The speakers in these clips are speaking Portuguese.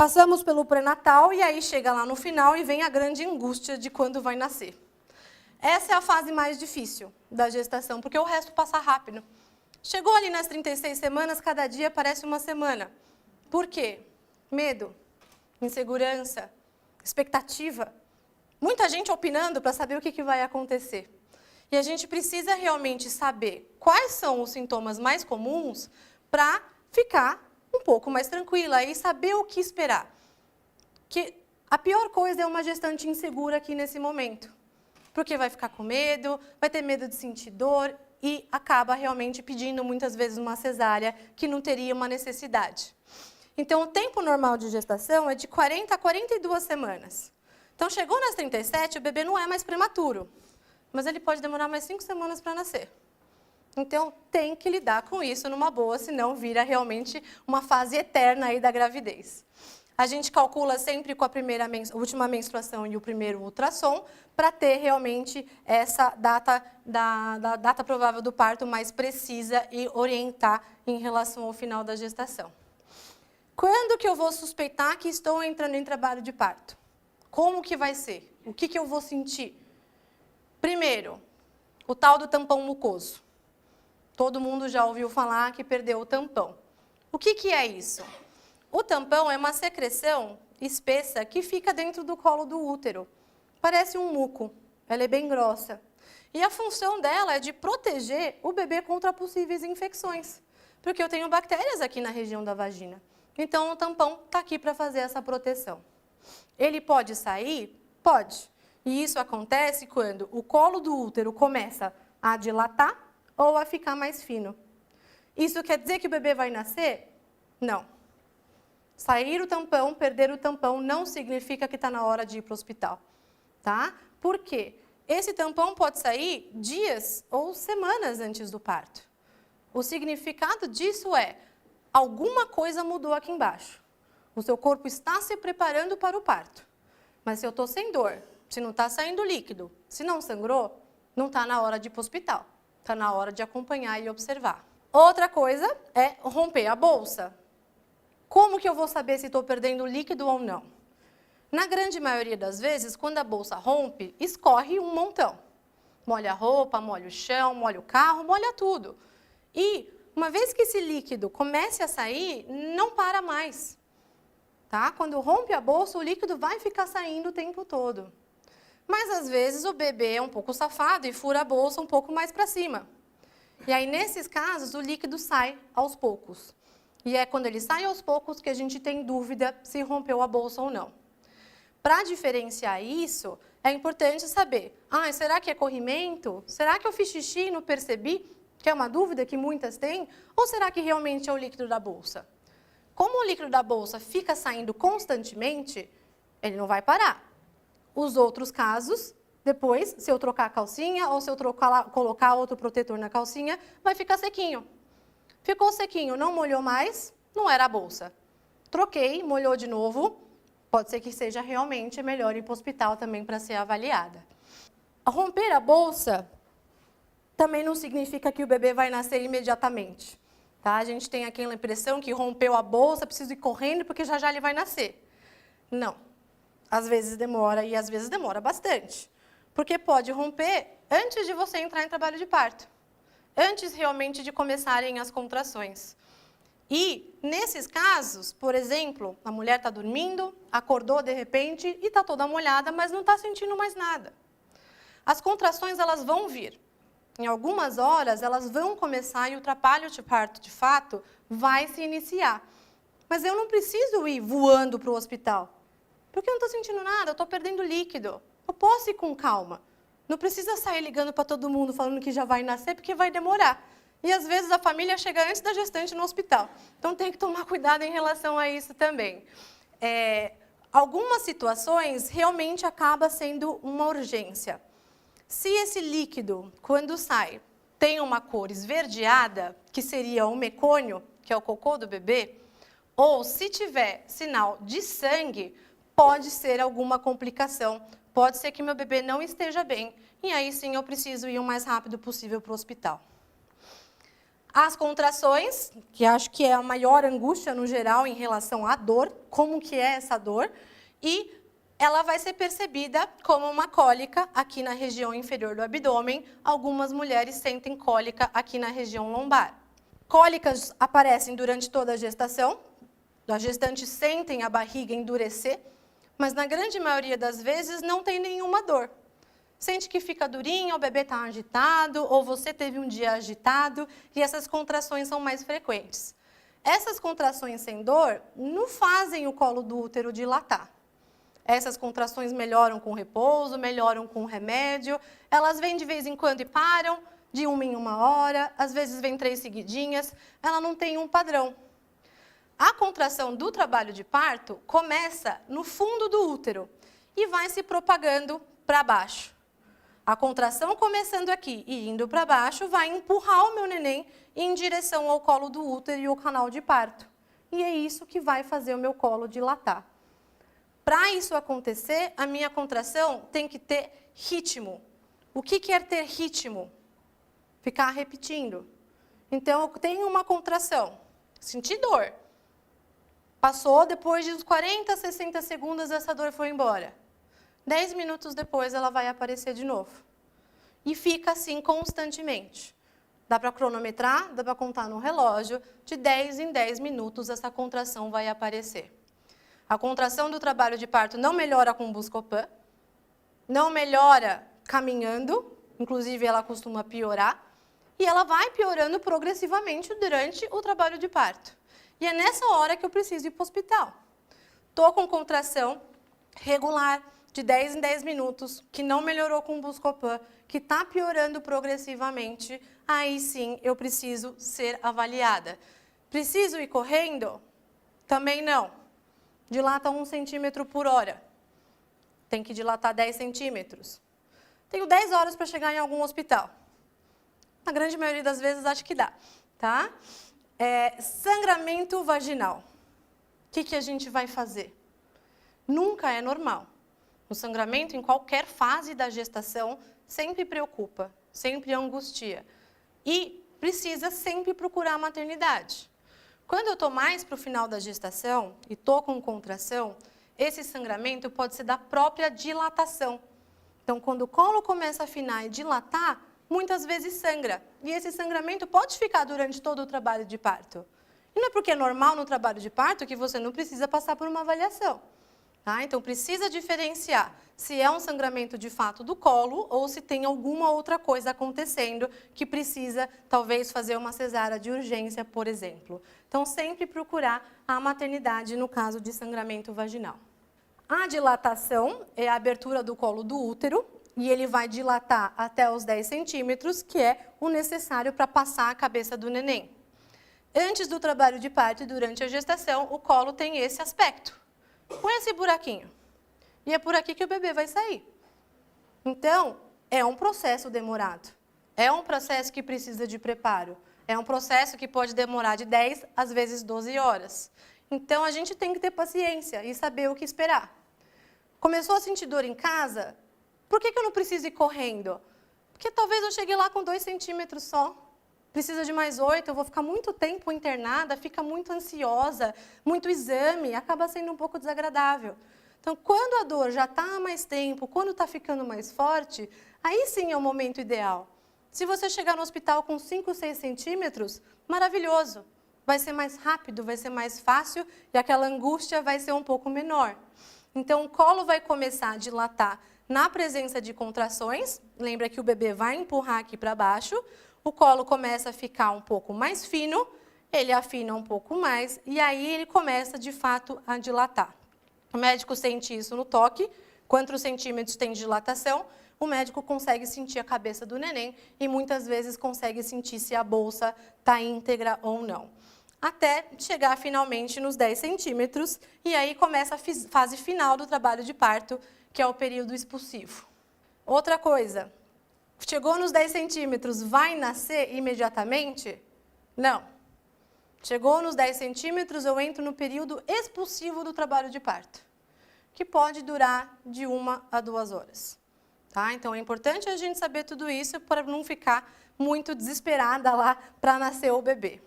Passamos pelo pré-natal e aí chega lá no final e vem a grande angústia de quando vai nascer. Essa é a fase mais difícil da gestação, porque o resto passa rápido. Chegou ali nas 36 semanas, cada dia parece uma semana. Por quê? Medo, insegurança, expectativa. Muita gente opinando para saber o que vai acontecer. E a gente precisa realmente saber quais são os sintomas mais comuns para ficar um pouco mais tranquila e saber o que esperar. Que a pior coisa é uma gestante insegura aqui nesse momento. Porque vai ficar com medo, vai ter medo de sentir dor e acaba realmente pedindo muitas vezes uma cesárea que não teria uma necessidade. Então, o tempo normal de gestação é de 40 a 42 semanas. Então, chegou nas 37, o bebê não é mais prematuro, mas ele pode demorar mais 5 semanas para nascer. Então, tem que lidar com isso numa boa, senão vira realmente uma fase eterna aí da gravidez. A gente calcula sempre com a última menstruação e o primeiro ultrassom para ter realmente essa data da data provável do parto mais precisa e orientar em relação ao final da gestação. Quando que eu vou suspeitar que estou entrando em trabalho de parto? Como que vai ser? O que eu vou sentir? Primeiro, o tal do tampão mucoso. Todo mundo já ouviu falar que perdeu o tampão. O que é isso? O tampão é uma secreção espessa que fica dentro do colo do útero. Parece um muco, ela é bem grossa. E a função dela é de proteger o bebê contra possíveis infecções, porque eu tenho bactérias aqui na região da vagina. Então, o tampão está aqui para fazer essa proteção. Ele pode sair? Pode. E isso acontece quando o colo do útero começa a dilatar ou a ficar mais fino. Isso quer dizer que o bebê vai nascer? Não. Sair o tampão, perder o tampão, não significa que está na hora de ir para o hospital. Tá? Por quê? Esse tampão pode sair dias ou semanas antes do parto. O significado disso é, alguma coisa mudou aqui embaixo. O seu corpo está se preparando para o parto. Mas se eu estou sem dor, se não está saindo líquido, se não sangrou, não está na hora de ir para o hospital. Está na hora de acompanhar e observar. Outra coisa é romper a bolsa. Como que eu vou saber se estou perdendo líquido ou não? Na grande maioria das vezes, quando a bolsa rompe, escorre um montão. Molha a roupa, molha o chão, molha o carro, molha tudo. E, uma vez que esse líquido comece a sair, não para mais. Tá? Quando rompe a bolsa, o líquido vai ficar saindo o tempo todo. Mas, às vezes, o bebê é um pouco safado e fura a bolsa um pouco mais para cima. E aí, nesses casos, o líquido sai aos poucos. E é quando ele sai aos poucos que a gente tem dúvida se rompeu a bolsa ou não. Para diferenciar isso, é importante saber, será que é corrimento? Será que eu fiz xixi e não percebi? Que é uma dúvida que muitas têm. Ou será que realmente é o líquido da bolsa? Como o líquido da bolsa fica saindo constantemente, ele não vai parar. Os outros casos, depois, se eu trocar a calcinha ou se eu colocar outro protetor na calcinha, vai ficar sequinho. Ficou sequinho, não molhou mais, não era a bolsa. Troquei, molhou de novo, pode ser que seja realmente melhor ir para o hospital também para ser avaliada. Romper a bolsa também não significa que o bebê vai nascer imediatamente. Tá? A gente tem aquela impressão que rompeu a bolsa, preciso ir correndo porque já ele vai nascer. Não. Às vezes demora e às vezes demora bastante. Porque pode romper antes de você entrar em trabalho de parto. Antes realmente de começarem as contrações. E, nesses casos, por exemplo, a mulher está dormindo, acordou de repente e está toda molhada, mas não está sentindo mais nada. As contrações, elas vão vir. Em algumas horas, elas vão começar e o trabalho de parto, de fato, vai se iniciar. Mas eu não preciso ir voando para o hospital, porque eu não estou sentindo nada, eu estou perdendo líquido. Eu posso ir com calma. Não precisa sair ligando para todo mundo falando que já vai nascer, porque vai demorar. E, às vezes, a família chega antes da gestante no hospital. Então, tem que tomar cuidado em relação a isso também. Algumas situações, realmente, acaba sendo uma urgência. Se esse líquido, quando sai, tem uma cor esverdeada, que seria o mecônio, que é o cocô do bebê, ou se tiver sinal de sangue, pode ser alguma complicação. Pode ser que meu bebê não esteja bem, e aí sim eu preciso ir o mais rápido possível para o hospital. As contrações, que acho que é a maior angústia no geral em relação à dor, como que é essa dor, e ela vai ser percebida como uma cólica aqui na região inferior do abdômen. Algumas mulheres sentem cólica aqui na região lombar. Cólicas aparecem durante toda a gestação. As gestantes sentem a barriga endurecer, mas na grande maioria das vezes não tem nenhuma dor. Sente que fica durinho, o bebê está agitado, ou você teve um dia agitado, e essas contrações são mais frequentes. Essas contrações sem dor não fazem o colo do útero dilatar. Essas contrações melhoram com repouso, melhoram com remédio, elas vêm de vez em quando e param, de uma em uma hora, às vezes vem 3 seguidinhas, ela não tem um padrão. A contração do trabalho de parto começa no fundo do útero e vai se propagando para baixo. A contração começando aqui e indo para baixo vai empurrar o meu neném em direção ao colo do útero e ao canal de parto. E é isso que vai fazer o meu colo dilatar. Para isso acontecer, a minha contração tem que ter ritmo. O que quer ter ritmo? Ficar repetindo. Então, eu tenho uma contração, senti dor. Passou, depois de uns 40, 60 segundos, essa dor foi embora. 10 minutos depois, ela vai aparecer de novo. E fica assim constantemente. Dá para cronometrar, dá para contar no relógio, de 10 em 10 minutos essa contração vai aparecer. A contração do trabalho de parto não melhora com Buscopan, não melhora caminhando, inclusive ela costuma piorar, e ela vai piorando progressivamente durante o trabalho de parto. E é nessa hora que eu preciso ir para o hospital. Estou com contração regular, de 10 em 10 minutos, que não melhorou com Buscopan, que está piorando progressivamente, aí sim eu preciso ser avaliada. Preciso ir correndo? Também não. Dilata 1 centímetro por hora. Tem que dilatar 10 centímetros. Tenho 10 horas para chegar em algum hospital. Na grande maioria das vezes, acho que dá. Tá? Sangramento vaginal. O que a gente vai fazer? Nunca é normal. O sangramento, em qualquer fase da gestação, sempre preocupa, sempre angustia. E precisa sempre procurar a maternidade. Quando eu estou mais para o final da gestação e estou com contração, esse sangramento pode ser da própria dilatação. Então, quando o colo começa a afinar e dilatar, muitas vezes sangra. E esse sangramento pode ficar durante todo o trabalho de parto. E não é porque é normal no trabalho de parto que você não precisa passar por uma avaliação. Tá? Então, precisa diferenciar se é um sangramento de fato do colo ou se tem alguma outra coisa acontecendo que precisa, talvez, fazer uma cesárea de urgência, por exemplo. Então, sempre procurar a maternidade no caso de sangramento vaginal. A dilatação é a abertura do colo do útero e ele vai dilatar até os 10 centímetros, que é o necessário para passar a cabeça do neném. Antes do trabalho de parto e durante a gestação, o colo tem esse aspecto. Com esse buraquinho. E é por aqui que o bebê vai sair. Então, é um processo demorado. É um processo que precisa de preparo. É um processo que pode demorar de 10 às vezes 12 horas. Então, a gente tem que ter paciência e saber o que esperar. Começou a sentir dor em casa? Por que eu não preciso ir correndo? Porque talvez eu chegue lá com 2 centímetros só. Precisa de mais 8, eu vou ficar muito tempo internada, fica muito ansiosa, muito exame, acaba sendo um pouco desagradável. Então, quando a dor já está há mais tempo, quando está ficando mais forte, aí sim é o momento ideal. Se você chegar no hospital com 5, 6 centímetros, maravilhoso. Vai ser mais rápido, vai ser mais fácil e aquela angústia vai ser um pouco menor. Então, o colo vai começar a dilatar na presença de contrações. Lembra que o bebê vai empurrar aqui para baixo. O colo começa a ficar um pouco mais fino, ele afina um pouco mais e aí ele começa, de fato, a dilatar. O médico sente isso no toque, quantos centímetros tem de dilatação, o médico consegue sentir a cabeça do neném e muitas vezes consegue sentir se a bolsa está íntegra ou não. Até chegar finalmente nos 10 centímetros e aí começa a fase final do trabalho de parto, que é o período expulsivo. Outra coisa. Chegou nos 10 centímetros, vai nascer imediatamente? Não. Chegou nos 10 centímetros, eu entro no período expulsivo do trabalho de parto, que pode durar de 1 a 2 horas. Tá? Então, é importante a gente saber tudo isso para não ficar muito desesperada lá para nascer o bebê.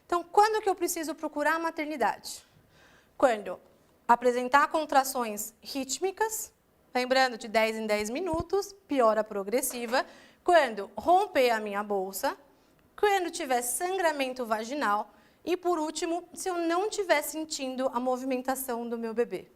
Então, quando que eu preciso procurar a maternidade? Quando apresentar contrações rítmicas, lembrando de 10 em 10 minutos, piora progressiva. Quando romper a minha bolsa, quando tiver sangramento vaginal e, por último, se eu não estiver sentindo a movimentação do meu bebê.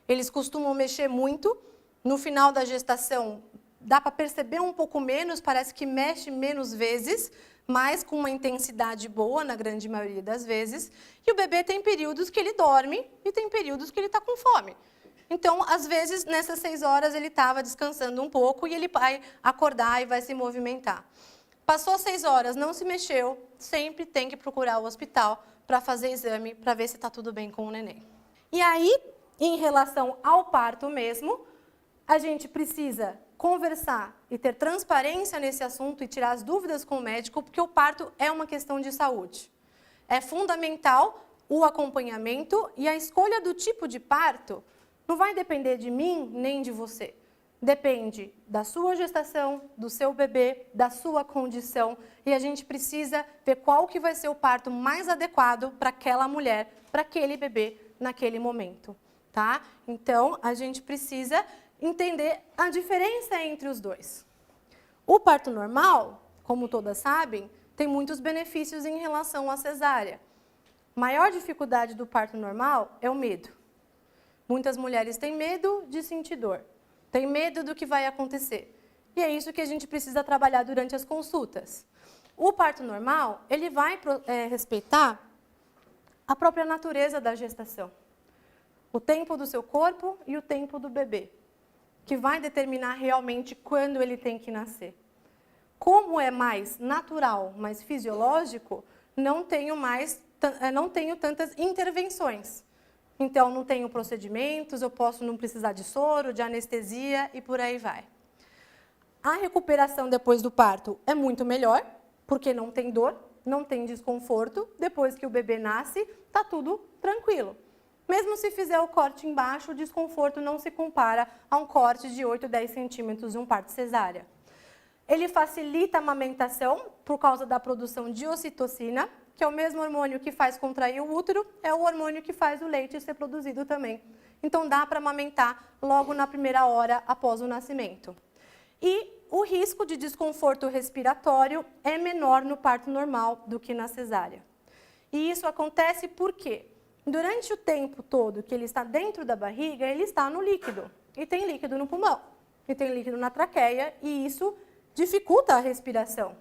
Eles costumam mexer muito. No final da gestação, dá para perceber um pouco menos, parece que mexe menos vezes, mas com uma intensidade boa, na grande maioria das vezes. E o bebê tem períodos que ele dorme e tem períodos que ele está com fome. Então, às vezes, nessas 6 horas, ele estava descansando um pouco e ele vai acordar e vai se movimentar. Passou 6 horas, não se mexeu, sempre tem que procurar o hospital para fazer exame, para ver se está tudo bem com o neném. E aí, em relação ao parto mesmo, a gente precisa conversar e ter transparência nesse assunto e tirar as dúvidas com o médico, porque o parto é uma questão de saúde. É fundamental o acompanhamento e a escolha do tipo de parto não vai depender de mim nem de você. Depende da sua gestação, do seu bebê, da sua condição, e a gente precisa ver qual que vai ser o parto mais adequado para aquela mulher, para aquele bebê, naquele momento. Tá? Então, a gente precisa entender a diferença entre os dois. O parto normal, como todas sabem, tem muitos benefícios em relação à cesárea. A maior dificuldade do parto normal é o medo. Muitas mulheres têm medo de sentir dor, têm medo do que vai acontecer. E é isso que a gente precisa trabalhar durante as consultas. O parto normal, ele vai respeitar a própria natureza da gestação. O tempo do seu corpo e o tempo do bebê, que vai determinar realmente quando ele tem que nascer. Como é mais natural, mais fisiológico, não tenho tantas intervenções. Então, não tenho procedimentos, eu posso não precisar de soro, de anestesia e por aí vai. A recuperação depois do parto é muito melhor, porque não tem dor, não tem desconforto. Depois que o bebê nasce, está tudo tranquilo. Mesmo se fizer o corte embaixo, o desconforto não se compara a um corte de 8, 10 centímetros de um parto cesárea. Ele facilita a amamentação por causa da produção de ocitocina, que é o mesmo hormônio que faz contrair o útero, é o hormônio que faz o leite ser produzido também. Então, dá para amamentar logo na primeira hora após o nascimento. E o risco de desconforto respiratório é menor no parto normal do que na cesárea. E isso acontece por quê? Durante o tempo todo que ele está dentro da barriga, ele está no líquido. E tem líquido no pulmão, e tem líquido na traqueia, e isso dificulta a respiração.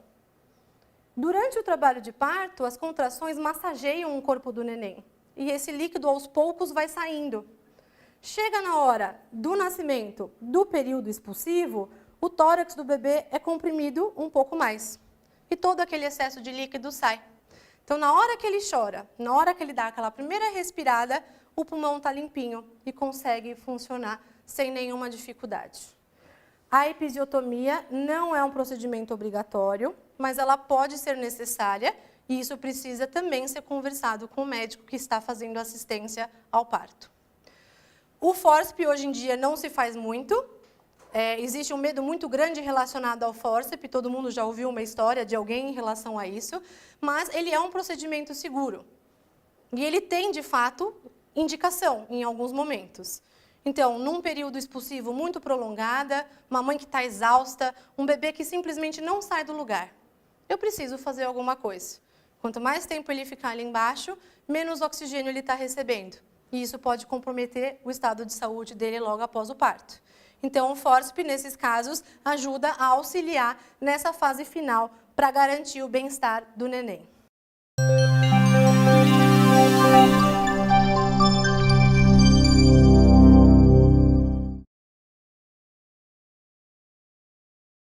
Durante o trabalho de parto, as contrações massageiam o corpo do neném. E esse líquido, aos poucos, vai saindo. Chega na hora do nascimento, do período expulsivo, o tórax do bebê é comprimido um pouco mais. E todo aquele excesso de líquido sai. Então, na hora que ele chora, na hora que ele dá aquela primeira respirada, o pulmão está limpinho e consegue funcionar sem nenhuma dificuldade. A episiotomia não é um procedimento obrigatório, mas ela pode ser necessária e isso precisa também ser conversado com o médico que está fazendo assistência ao parto. O fórceps hoje em dia não se faz muito. Existe um medo muito grande relacionado ao fórceps, todo mundo já ouviu uma história de alguém em relação a isso, mas ele é um procedimento seguro. E ele tem, de fato, indicação em alguns momentos. Então, num período expulsivo muito prolongada, uma mãe que está exausta, um bebê que simplesmente não sai do lugar. Eu preciso fazer alguma coisa. Quanto mais tempo ele ficar ali embaixo, menos oxigênio ele está recebendo. E isso pode comprometer o estado de saúde dele logo após o parto. Então, o fórceps, nesses casos, ajuda a auxiliar nessa fase final para garantir o bem-estar do neném.